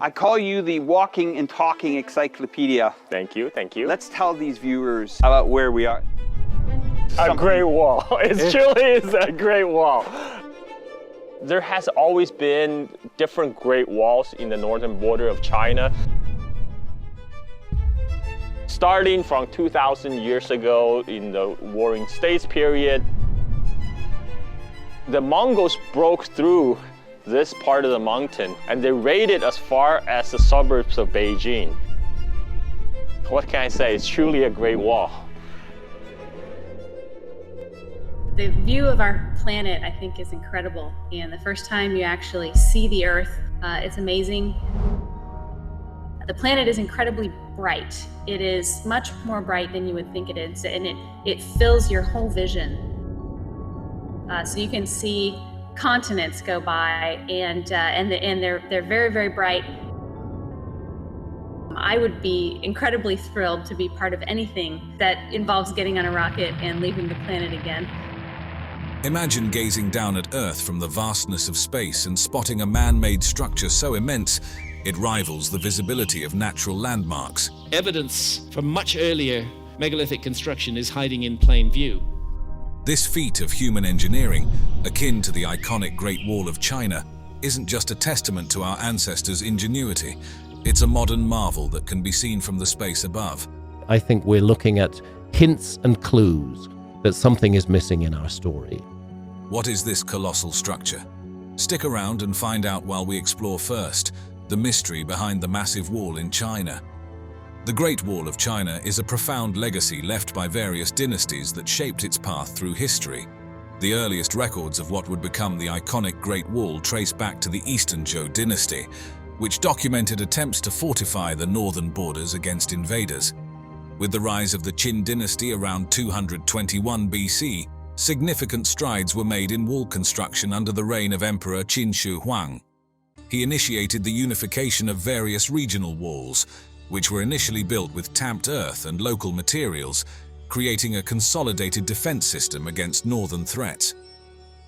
I call you the walking and talking encyclopedia. Thank you, thank you. Let's tell these viewers about where we are. A great wall. It truly is a great wall. There has always been different great walls in the northern border of China. Starting from 2,000 years ago in the Warring States period, the Mongols broke through this part of the mountain and they raided as far as the suburbs of Beijing. What can I say? It's truly a great wall. The view of our planet, I think, is incredible. And the first time you actually see the Earth, it's amazing. The planet is incredibly bright. It is much more bright than you would think it is, and it fills your whole vision. So you can see continents go by, and they're very, very bright. I would be incredibly thrilled to be part of anything that involves getting on a rocket and leaving the planet again. Imagine gazing down at Earth from the vastness of space and spotting a man-made structure so immense it rivals the visibility of natural landmarks. Evidence from much earlier megalithic construction is hiding in plain view. This feat of human engineering, akin to the iconic Great Wall of China, isn't just a testament to our ancestors' ingenuity. It's a modern marvel that can be seen from the space above. I think we're looking at hints and clues that something is missing in our story. What is this colossal structure? Stick around and find out while we explore first the mystery behind the massive wall in China. The Great Wall of China is a profound legacy left by various dynasties that shaped its path through history. The earliest records of what would become the iconic Great Wall trace back to the Eastern Zhou dynasty, which documented attempts to fortify the northern borders against invaders. With the rise of the Qin dynasty around 221 BC, significant strides were made in wall construction under the reign of Emperor Qin Shi Huang. He initiated the unification of various regional walls, which were initially built with tamped earth and local materials, creating a consolidated defense system against northern threats.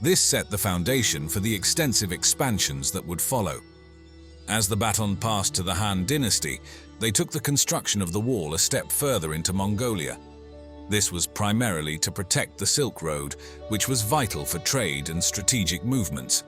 This set the foundation for the extensive expansions that would follow. As the baton passed to the Han dynasty, they took the construction of the wall a step further into Mongolia. This was primarily to protect the Silk Road, which was vital for trade and strategic movements.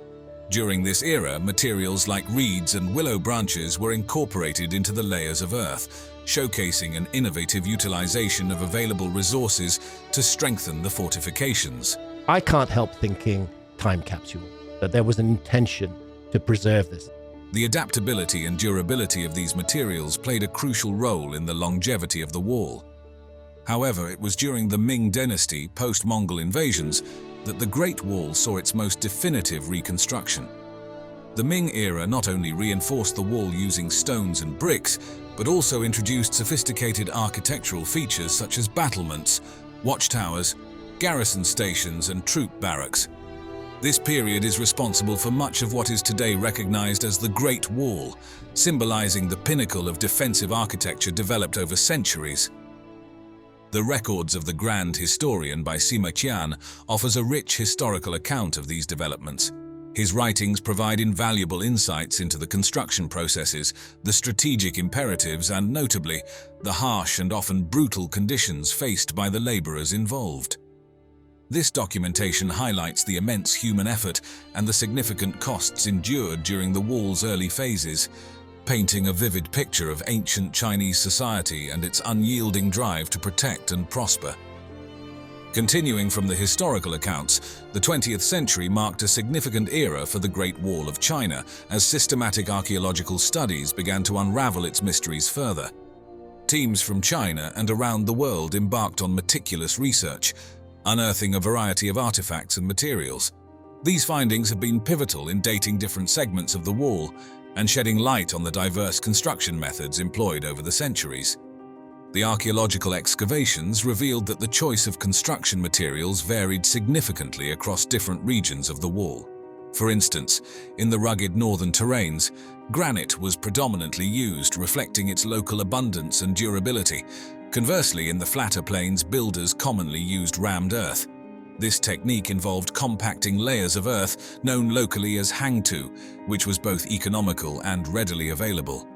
During this era, materials like reeds and willow branches were incorporated into the layers of earth, showcasing an innovative utilization of available resources to strengthen the fortifications. I can't help thinking time capsule, that there was an intention to preserve this. The adaptability and durability of these materials played a crucial role in the longevity of the wall. However, it was during the Ming dynasty, post-Mongol invasions, that the Great Wall saw its most definitive reconstruction. The Ming era not only reinforced the wall using stones and bricks, but also introduced sophisticated architectural features such as battlements, watchtowers, garrison stations, and troop barracks. This period is responsible for much of what is today recognized as the Great Wall, symbolizing the pinnacle of defensive architecture developed over centuries. The Records of the Grand Historian by Sima Qian offers a rich historical account of these developments. His writings provide invaluable insights into the construction processes, the strategic imperatives, and notably, the harsh and often brutal conditions faced by the laborers involved. This documentation highlights the immense human effort and the significant costs endured during the wall's early phases, painting a vivid picture of ancient Chinese society and its unyielding drive to protect and prosper. Continuing from the historical accounts, the 20th century marked a significant era for the Great Wall of China as systematic archaeological studies began to unravel its mysteries further. Teams from China and around the world embarked on meticulous research, unearthing a variety of artifacts and materials. These findings have been pivotal in dating different segments of the wall and shedding light on the diverse construction methods employed over the centuries. The archaeological excavations revealed that the choice of construction materials varied significantly across different regions of the wall. For instance, in the rugged northern terrains, granite was predominantly used, reflecting its local abundance and durability. Conversely, in the flatter plains, builders commonly used rammed earth. This technique involved compacting layers of earth known locally as hangtu, which was both economical and readily available.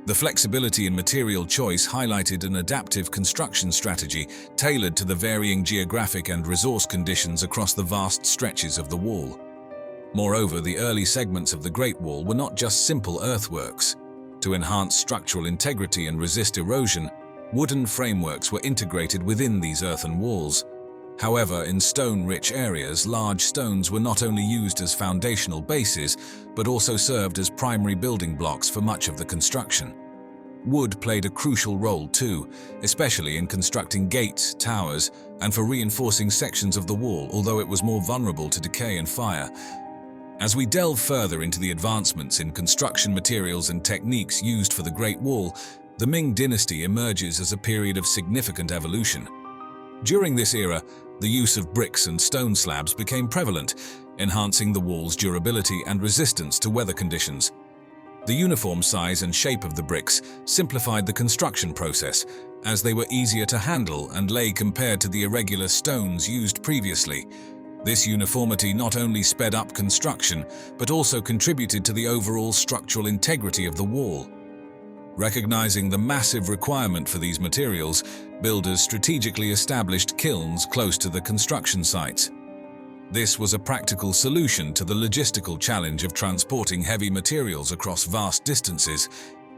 The flexibility in material choice highlighted an adaptive construction strategy tailored to the varying geographic and resource conditions across the vast stretches of the wall. Moreover, the early segments of the Great Wall were not just simple earthworks. To enhance structural integrity and resist erosion, wooden frameworks were integrated within these earthen walls. However, in stone-rich areas, large stones were not only used as foundational bases, but also served as primary building blocks for much of the construction. Wood played a crucial role too, especially in constructing gates, towers, and for reinforcing sections of the wall, although it was more vulnerable to decay and fire. As we delve further into the advancements in construction materials and techniques used for the Great Wall, the Ming Dynasty emerges as a period of significant evolution. During this era, the use of bricks and stone slabs became prevalent, enhancing the wall's durability and resistance to weather conditions. The uniform size and shape of the bricks simplified the construction process, as they were easier to handle and lay compared to the irregular stones used previously. This uniformity not only sped up construction, but also contributed to the overall structural integrity of the wall. Recognizing the massive requirement for these materials, builders strategically established kilns close to the construction sites. This was a practical solution to the logistical challenge of transporting heavy materials across vast distances.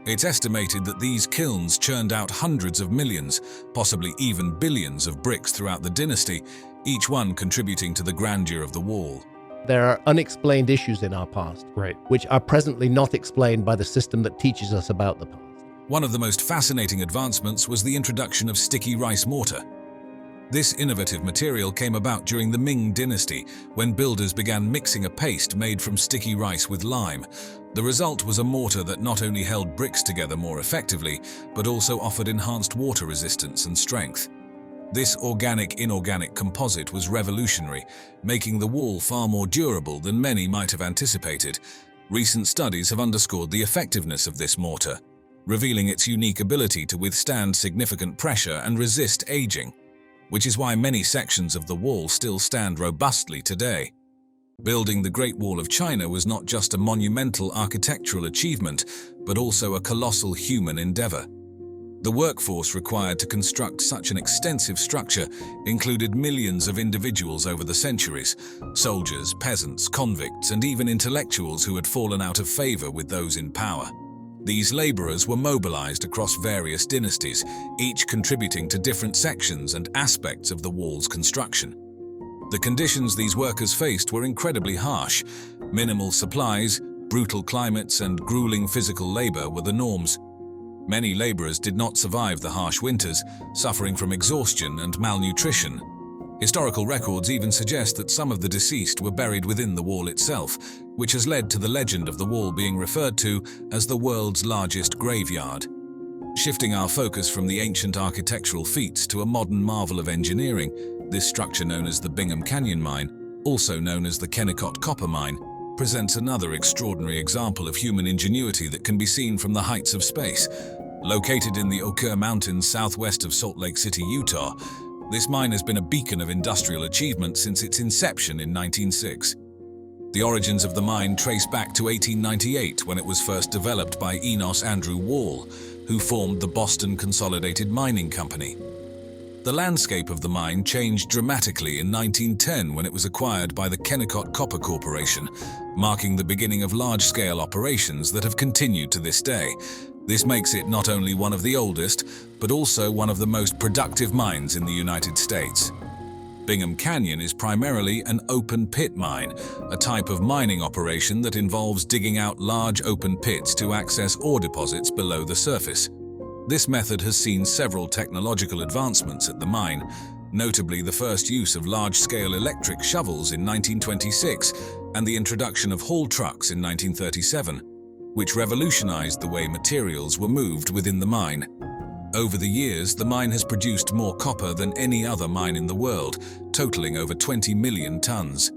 It's estimated that these kilns churned out hundreds of millions, possibly even billions of bricks throughout the dynasty, each one contributing to the grandeur of the wall. There are unexplained issues in our past, which are presently not explained by the system that teaches us about the past. One of the most fascinating advancements was the introduction of sticky rice mortar. This innovative material came about during the Ming Dynasty, when builders began mixing a paste made from sticky rice with lime. The result was a mortar that not only held bricks together more effectively, but also offered enhanced water resistance and strength. This organic-inorganic composite was revolutionary, making the wall far more durable than many might have anticipated. Recent studies have underscored the effectiveness of this mortar, revealing its unique ability to withstand significant pressure and resist aging, which is why many sections of the wall still stand robustly today. Building the Great Wall of China was not just a monumental architectural achievement, but also a colossal human endeavor. The workforce required to construct such an extensive structure included millions of individuals over the centuries: soldiers, peasants, convicts, and even intellectuals who had fallen out of favor with those in power. These laborers were mobilized across various dynasties, each contributing to different sections and aspects of the wall's construction. The conditions these workers faced were incredibly harsh. Minimal supplies, brutal climates, and grueling physical labor were the norms. Many laborers did not survive the harsh winters, suffering from exhaustion and malnutrition. Historical records even suggest that some of the deceased were buried within the wall itself, which has led to the legend of the wall being referred to as the world's largest graveyard. Shifting our focus from the ancient architectural feats to a modern marvel of engineering, this structure known as the Bingham Canyon Mine, also known as the Kennecott Copper Mine, presents another extraordinary example of human ingenuity that can be seen from the heights of space. Located in the Oquirrh Mountains southwest of Salt Lake City, Utah, this mine has been a beacon of industrial achievement since its inception in 1906. The origins of the mine trace back to 1898, when it was first developed by Enos Andrew Wall, who formed the Boston Consolidated Mining Company. The landscape of the mine changed dramatically in 1910 when it was acquired by the Kennecott Copper Corporation, marking the beginning of large-scale operations that have continued to this day. This makes it not only one of the oldest, but also one of the most productive mines in the United States. Bingham Canyon is primarily an open-pit mine, a type of mining operation that involves digging out large open pits to access ore deposits below the surface. This method has seen several technological advancements at the mine, notably the first use of large-scale electric shovels in 1926 and the introduction of haul trucks in 1937, which revolutionized the way materials were moved within the mine. Over the years, the mine has produced more copper than any other mine in the world, totaling over 20 million tons.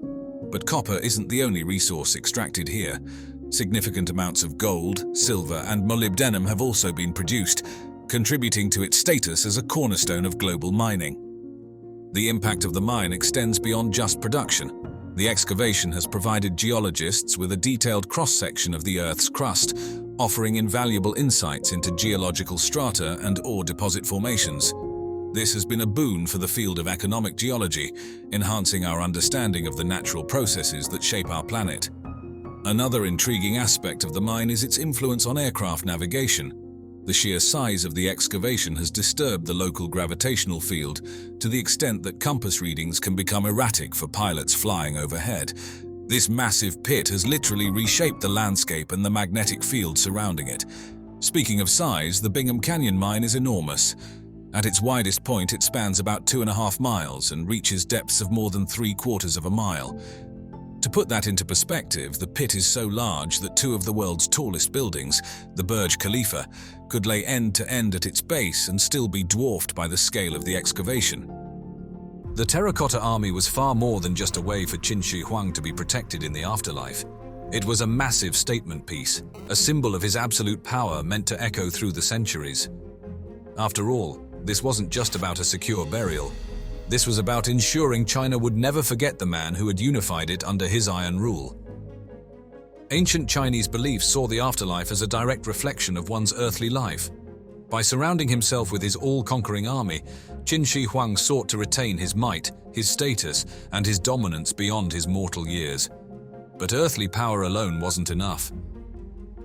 But copper isn't the only resource extracted here. Significant amounts of gold, silver, and molybdenum have also been produced, contributing to its status as a cornerstone of global mining. The impact of the mine extends beyond just production. The excavation has provided geologists with a detailed cross-section of the Earth's crust, offering invaluable insights into geological strata and ore deposit formations. This has been a boon for the field of economic geology, enhancing our understanding of the natural processes that shape our planet. Another intriguing aspect of the mine is its influence on aircraft navigation. The sheer size of the excavation has disturbed the local gravitational field to the extent that compass readings can become erratic for pilots flying overhead. This massive pit has literally reshaped the landscape and the magnetic field surrounding it. Speaking of size, the Bingham Canyon mine is enormous. At its widest point, it spans about 2.5 miles and reaches depths of more than 3/4 of a mile. To put that into perspective, the pit is so large that 2 of the world's tallest buildings, the Burj Khalifa, could lay end to end at its base and still be dwarfed by the scale of the excavation. The Terracotta Army was far more than just a way for Qin Shi Huang to be protected in the afterlife. It was a massive statement piece, a symbol of his absolute power meant to echo through the centuries. After all, this wasn't just about a secure burial. This was about ensuring China would never forget the man who had unified it under his iron rule. Ancient Chinese beliefs saw the afterlife as a direct reflection of one's earthly life. By surrounding himself with his all-conquering army, Qin Shi Huang sought to retain his might, his status, and his dominance beyond his mortal years. But earthly power alone wasn't enough.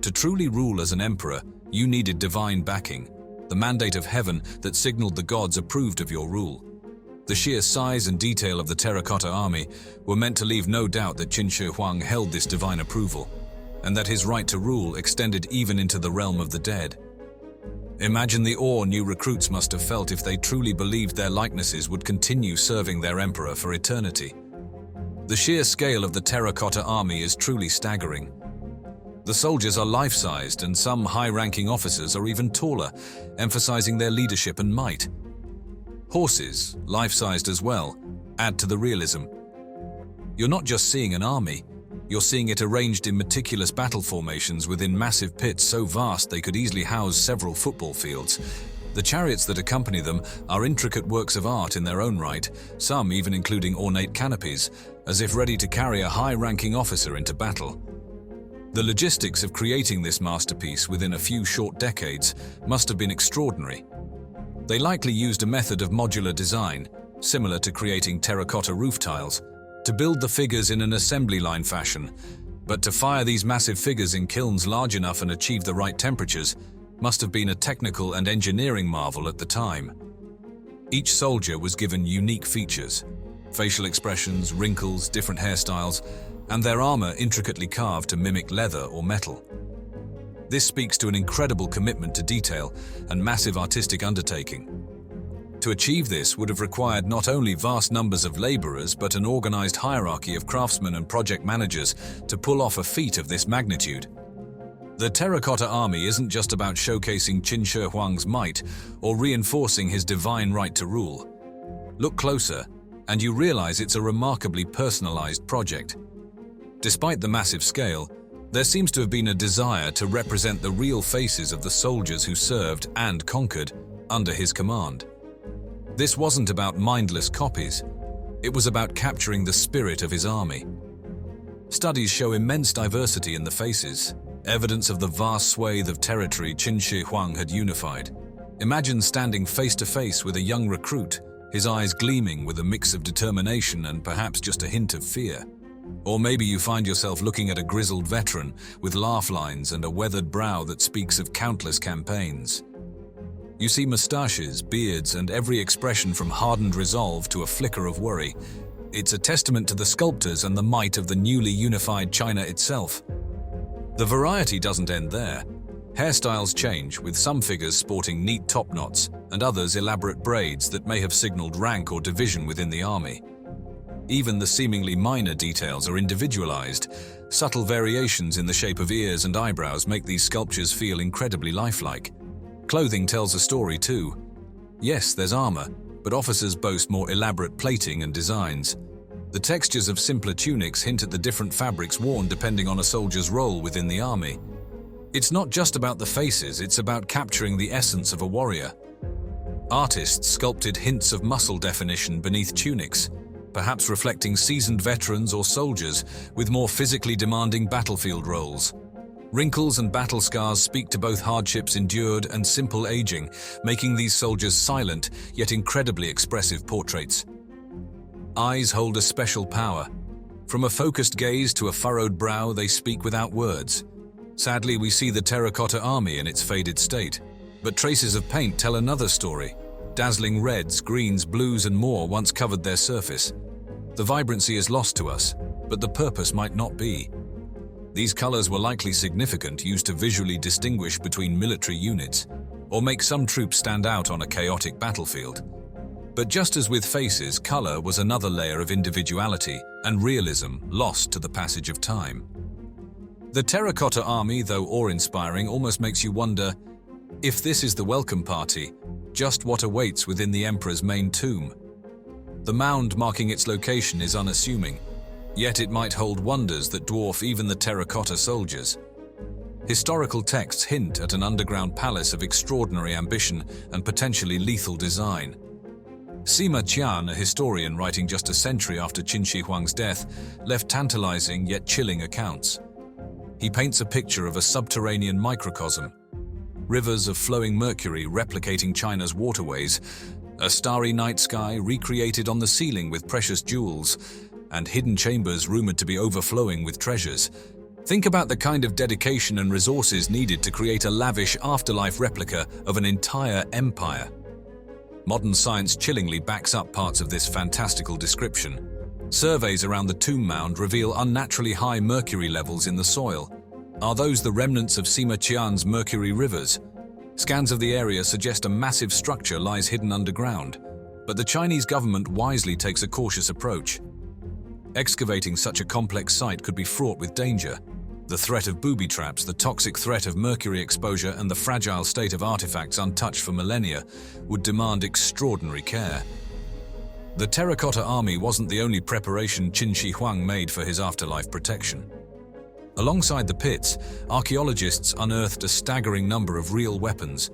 To truly rule as an emperor, you needed divine backing, the mandate of heaven that signaled the gods approved of your rule. The sheer size and detail of the Terracotta Army were meant to leave no doubt that Qin Shi Huang held this divine approval, and that his right to rule extended even into the realm of the dead. Imagine the awe new recruits must have felt if they truly believed their likenesses would continue serving their emperor for eternity. The sheer scale of the Terracotta Army is truly staggering. The soldiers are life-sized, and some high-ranking officers are even taller, emphasizing their leadership and might. Horses, life-sized as well, add to the realism. You're not just seeing an army, you're seeing it arranged in meticulous battle formations within massive pits so vast they could easily house several football fields. The chariots that accompany them are intricate works of art in their own right, some even including ornate canopies, as if ready to carry a high-ranking officer into battle. The logistics of creating this masterpiece within a few short decades must have been extraordinary. They likely used a method of modular design, similar to creating terracotta roof tiles, to build the figures in an assembly line fashion. But to fire these massive figures in kilns large enough and achieve the right temperatures must have been a technical and engineering marvel at the time. Each soldier was given unique features, facial expressions, wrinkles, different hairstyles, and their armor intricately carved to mimic leather or metal. This speaks to an incredible commitment to detail and massive artistic undertaking. To achieve this would have required not only vast numbers of laborers but an organized hierarchy of craftsmen and project managers to pull off a feat of this magnitude. The Terracotta Army isn't just about showcasing Qin Shi Huang's might or reinforcing his divine right to rule. Look closer, and you realize it's a remarkably personalized project. Despite the massive scale, there seems to have been a desire to represent the real faces of the soldiers who served and conquered under his command. This wasn't about mindless copies. It was about capturing the spirit of his army. Studies show immense diversity in the faces, evidence of the vast swathe of territory Qin Shi Huang had unified. Imagine standing face to face with a young recruit, his eyes gleaming with a mix of determination and perhaps just a hint of fear. Or maybe you find yourself looking at a grizzled veteran with laugh lines and a weathered brow that speaks of countless campaigns. You see mustaches, beards, and every expression from hardened resolve to a flicker of worry. It's a testament to the sculptors and the might of the newly unified China itself. The variety doesn't end there. Hairstyles change, with some figures sporting neat top knots and others elaborate braids that may have signaled rank or division within the army. Even the seemingly minor details are individualized. Subtle variations in the shape of ears and eyebrows make these sculptures feel incredibly lifelike. Clothing tells a story too. Yes, there's armor, but officers boast more elaborate plating and designs. The textures of simpler tunics hint at the different fabrics worn depending on a soldier's role within the army. It's not just about the faces, it's about capturing the essence of a warrior. Artists sculpted hints of muscle definition beneath tunics, perhaps reflecting seasoned veterans or soldiers with more physically demanding battlefield roles. Wrinkles and battle scars speak to both hardships endured and simple aging, making these soldiers silent yet incredibly expressive portraits. Eyes hold a special power. From a focused gaze to a furrowed brow, they speak without words. Sadly, we see the Terracotta Army in its faded state. But traces of paint tell another story. Dazzling reds, greens, blues, and more once covered their surface. The vibrancy is lost to us, but the purpose might not be. These colors were likely significant, used to visually distinguish between military units, or make some troops stand out on a chaotic battlefield. But just as with faces, color was another layer of individuality and realism lost to the passage of time. The Terracotta Army, though awe-inspiring, almost makes you wonder, if this is the welcome party, just what awaits within the emperor's main tomb? The mound marking its location is unassuming, yet it might hold wonders that dwarf even the terracotta soldiers. Historical texts hint at an underground palace of extraordinary ambition and potentially lethal design. Sima Qian, a historian writing just a century after Qin Shi Huang's death, left tantalizing yet chilling accounts. He paints a picture of a subterranean microcosm, rivers of flowing mercury replicating China's waterways, a starry night sky recreated on the ceiling with precious jewels, and hidden chambers rumored to be overflowing with treasures. Think about the kind of dedication and resources needed to create a lavish afterlife replica of an entire empire. Modern science chillingly backs up parts of this fantastical description. Surveys around the tomb mound reveal unnaturally high mercury levels in the soil. Are those the remnants of Sima Qian's mercury rivers? Scans of the area suggest a massive structure lies hidden underground, but the Chinese government wisely takes a cautious approach. Excavating such a complex site could be fraught with danger. The threat of booby traps, the toxic threat of mercury exposure, and the fragile state of artifacts untouched for millennia would demand extraordinary care. The Terracotta Army wasn't the only preparation Qin Shi Huang made for his afterlife protection. Alongside the pits, archaeologists unearthed a staggering number of real weapons.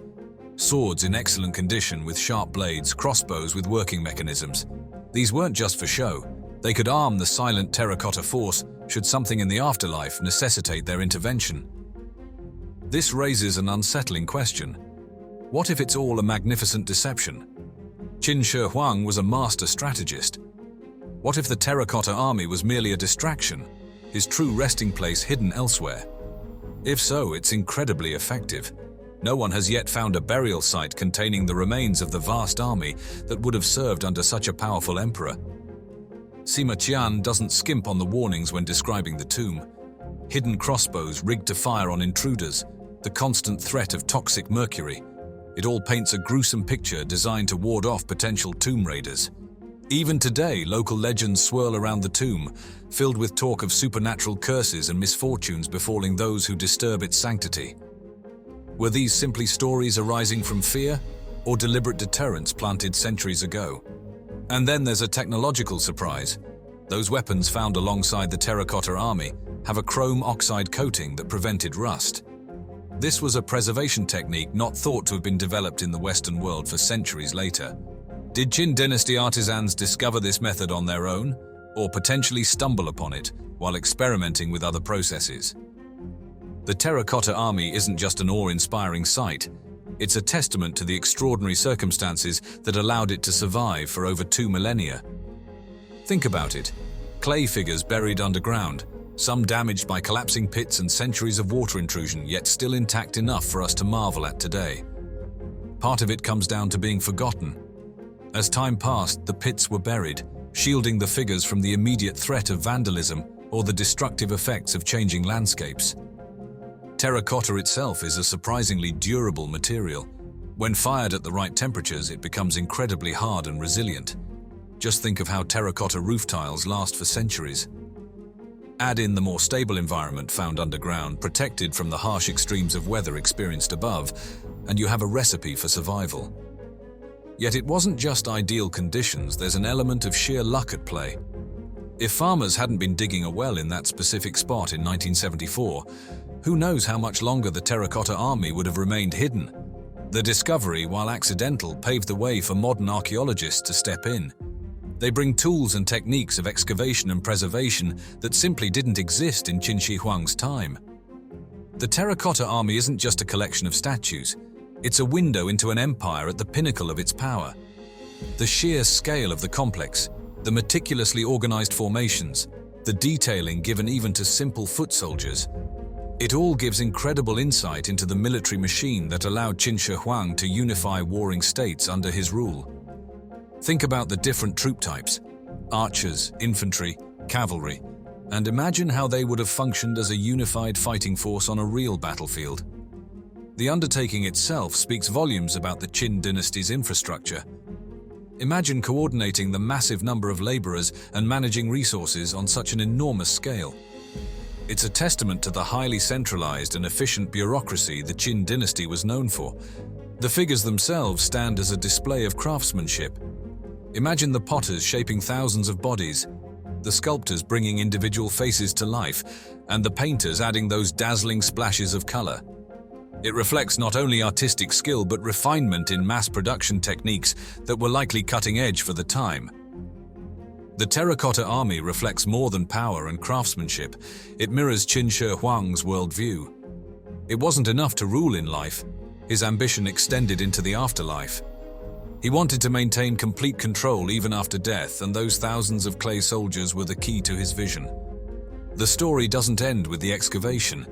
Swords in excellent condition with sharp blades, crossbows with working mechanisms. These weren't just for show. They could arm the silent terracotta force should something in the afterlife necessitate their intervention. This raises an unsettling question. What if it's all a magnificent deception? Qin Shi Huang was a master strategist. What if the Terracotta Army was merely a distraction, his true resting place hidden elsewhere? If so, it's incredibly effective. No one has yet found a burial site containing the remains of the vast army that would have served under such a powerful emperor. Sima Qian doesn't skimp on the warnings when describing the tomb. Hidden crossbows rigged to fire on intruders, the constant threat of toxic mercury. It all paints a gruesome picture designed to ward off potential tomb raiders. Even today, local legends swirl around the tomb, filled with talk of supernatural curses and misfortunes befalling those who disturb its sanctity. Were these simply stories arising from fear, or deliberate deterrents planted centuries ago? And then there's a technological surprise. Those weapons found alongside the Terracotta Army have a chrome oxide coating that prevented rust. This was a preservation technique not thought to have been developed in the Western world for centuries later. Did Qin dynasty artisans discover this method on their own, or potentially stumble upon it while experimenting with other processes? The Terracotta Army isn't just an awe-inspiring sight. It's a testament to the extraordinary circumstances that allowed it to survive for over 2 millennia. Think about it. Clay figures buried underground, some damaged by collapsing pits and centuries of water intrusion, yet still intact enough for us to marvel at today. Part of it comes down to being forgotten. As time passed, the pits were buried, shielding the figures from the immediate threat of vandalism or the destructive effects of changing landscapes. Terracotta itself is a surprisingly durable material. When fired at the right temperatures, it becomes incredibly hard and resilient. Just think of how terracotta roof tiles last for centuries. Add in the more stable environment found underground, protected from the harsh extremes of weather experienced above, and you have a recipe for survival. Yet it wasn't just ideal conditions, there's an element of sheer luck at play. If farmers hadn't been digging a well in that specific spot in 1974, who knows how much longer the Terracotta Army would have remained hidden? The discovery, while accidental, paved the way for modern archaeologists to step in. They bring tools and techniques of excavation and preservation that simply didn't exist in Qin Shi Huang's time. The Terracotta Army isn't just a collection of statues. It's a window into an empire at the pinnacle of its power. The sheer scale of the complex, the meticulously organized formations, the detailing given even to simple foot soldiers. It all gives incredible insight into the military machine that allowed Qin Shi Huang to unify warring states under his rule. Think about the different troop types: archers, infantry, cavalry, and imagine how they would have functioned as a unified fighting force on a real battlefield. The undertaking itself speaks volumes about the Qin dynasty's infrastructure. Imagine coordinating the massive number of laborers and managing resources on such an enormous scale. It's a testament to the highly centralized and efficient bureaucracy the Qin dynasty was known for. The figures themselves stand as a display of craftsmanship. Imagine the potters shaping thousands of bodies, the sculptors bringing individual faces to life, and the painters adding those dazzling splashes of color. It reflects not only artistic skill but refinement in mass production techniques that were likely cutting edge for the time. The Terracotta Army reflects more than power and craftsmanship. It mirrors Qin Shi Huang's worldview. It wasn't enough to rule in life. His ambition extended into the afterlife. He wanted to maintain complete control even after death, and those thousands of clay soldiers were the key to his vision. The story doesn't end with the excavation.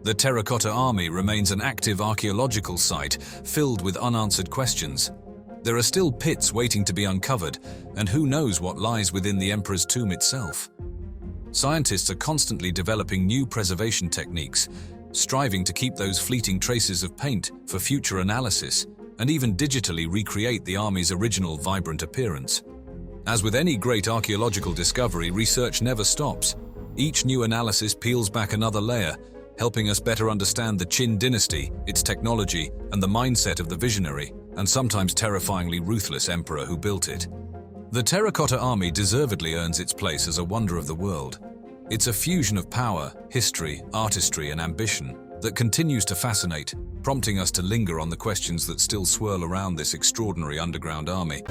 The Terracotta Army remains an active archaeological site filled with unanswered questions. There are still pits waiting to be uncovered, and who knows what lies within the emperor's tomb itself. Scientists are constantly developing new preservation techniques, striving to keep those fleeting traces of paint for future analysis, and even digitally recreate the army's original vibrant appearance. As with any great archaeological discovery, research never stops. Each new analysis peels back another layer, helping us better understand the Qin dynasty, its technology, and the mindset of the visionary, and sometimes terrifyingly ruthless emperor who built it. The Terracotta Army deservedly earns its place as a wonder of the world. It's a fusion of power, history, artistry, and ambition that continues to fascinate, prompting us to linger on the questions that still swirl around this extraordinary underground army.